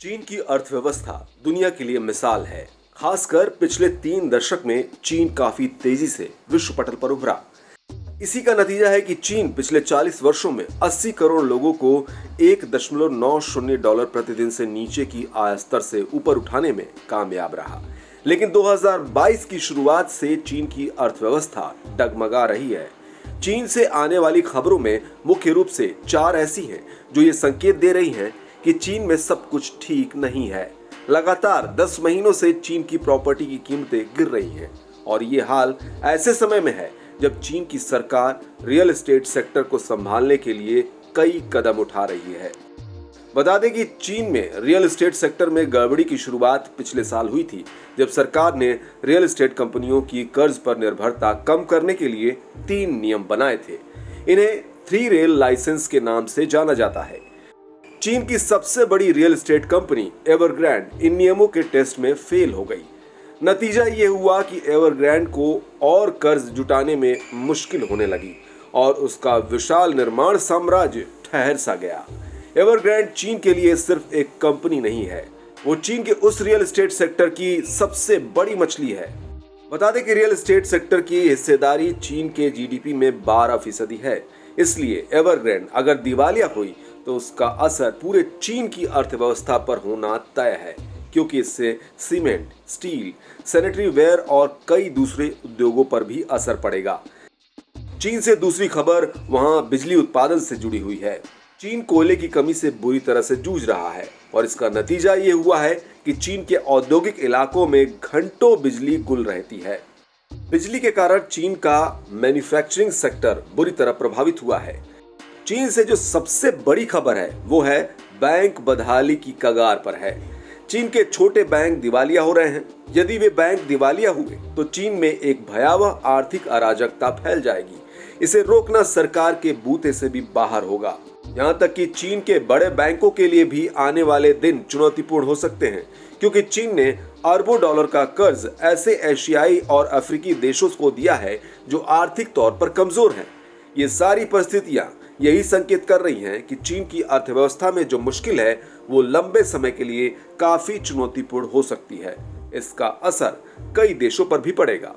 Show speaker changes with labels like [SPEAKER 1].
[SPEAKER 1] चीन की अर्थव्यवस्था दुनिया के लिए मिसाल है। खासकर पिछले 3 दशक में चीन काफी तेजी से विश्व पटल पर उभरा। इसी का नतीजा है कि चीन पिछले 40 वर्षों में 80 करोड़ लोगों को $1.90 प्रतिदिन से नीचे की आय स्तर से ऊपर उठाने में कामयाब रहा। लेकिन 2022 की शुरुआत से चीन की अर्थव्यवस्था डगमगा रही है। चीन से आने वाली खबरों में मुख्य रूप से 4 ऐसी हैं जो ये संकेत दे रही हैं कि चीन में सब कुछ ठीक नहीं है। लगातार 10 महीनों से चीन की प्रॉपर्टी की कीमतें गिर रही हैं और ये हाल ऐसे समय में है जब चीन की सरकार रियल एस्टेट सेक्टर को संभालने के लिए कई कदम उठा रही है। बता दें कि चीन में रियल एस्टेट सेक्टर में गड़बड़ी की शुरुआत पिछले साल हुई थी, जब सरकार ने रियल एस्टेट कंपनियों की कर्ज पर निर्भरता कम करने के लिए 3 नियम बनाए थे। इन्हें 3 रेल लाइसेंस के नाम से जाना जाता है। चीन की सबसे बड़ी रियल एस्टेट कंपनी एवरग्रैंड इन नियमों के टेस्ट में फेल हो गई। नतीजा ये हुआ कि एवरग्रैंड को और कर्ज जुटाने में मुश्किल होने लगी और उसका विशाल निर्माण साम्राज्य ठहर सा गया। एवरग्रैंड चीन के लिए सिर्फ एक कंपनी नहीं है, वो चीन के उस रियल एस्टेट सेक्टर की सबसे बड़ी मछली है। बता दें कि रियल एस्टेट सेक्टर की हिस्सेदारी चीन के जीडीपी में 12% है। इसलिए एवरग्रैंड अगर दिवालिया हुई तो उसका असर पूरे चीन की अर्थव्यवस्था पर होना तय है, क्योंकि इससे सीमेंट, स्टील, सैनिटरी वेयर और कई दूसरे उद्योगों पर भी असर पड़ेगा। चीन से दूसरी खबर वहां बिजली उत्पादन से जुड़ी हुई है। चीन कोयले की कमी से बुरी तरह से जूझ रहा है और इसका नतीजा ये हुआ है कि चीन के औद्योगिक इलाकों में घंटों बिजली गुल रहती है। बिजली के कारण चीन का मैन्युफैक्चरिंग सेक्टर बुरी तरह प्रभावित हुआ है। चीन से जो सबसे बड़ी खबर है वो है बैंक बदहाली की कगार पर है। चीन के छोटे बैंक दिवालिया हो रहे हैं। यदि वे बैंक दिवालिया हुए तो चीन में एक भयावह आर्थिक अराजकता फैल जाएगी। इसे रोकना सरकार के बूते से भी बाहर होगा। यहाँ तक कि चीन के बड़े बैंकों के लिए भी आने वाले दिन चुनौतीपूर्ण हो सकते हैं, क्योंकि चीन ने अरबों डॉलर का कर्ज ऐसे एशियाई और अफ्रीकी देशों को दिया है जो आर्थिक तौर पर कमजोर हैं। ये सारी परिस्थितियां यही संकेत कर रही हैं कि चीन की अर्थव्यवस्था में जो मुश्किल है वो लंबे समय के लिए काफी चुनौतीपूर्ण हो सकती है। इसका असर कई देशों पर भी पड़ेगा।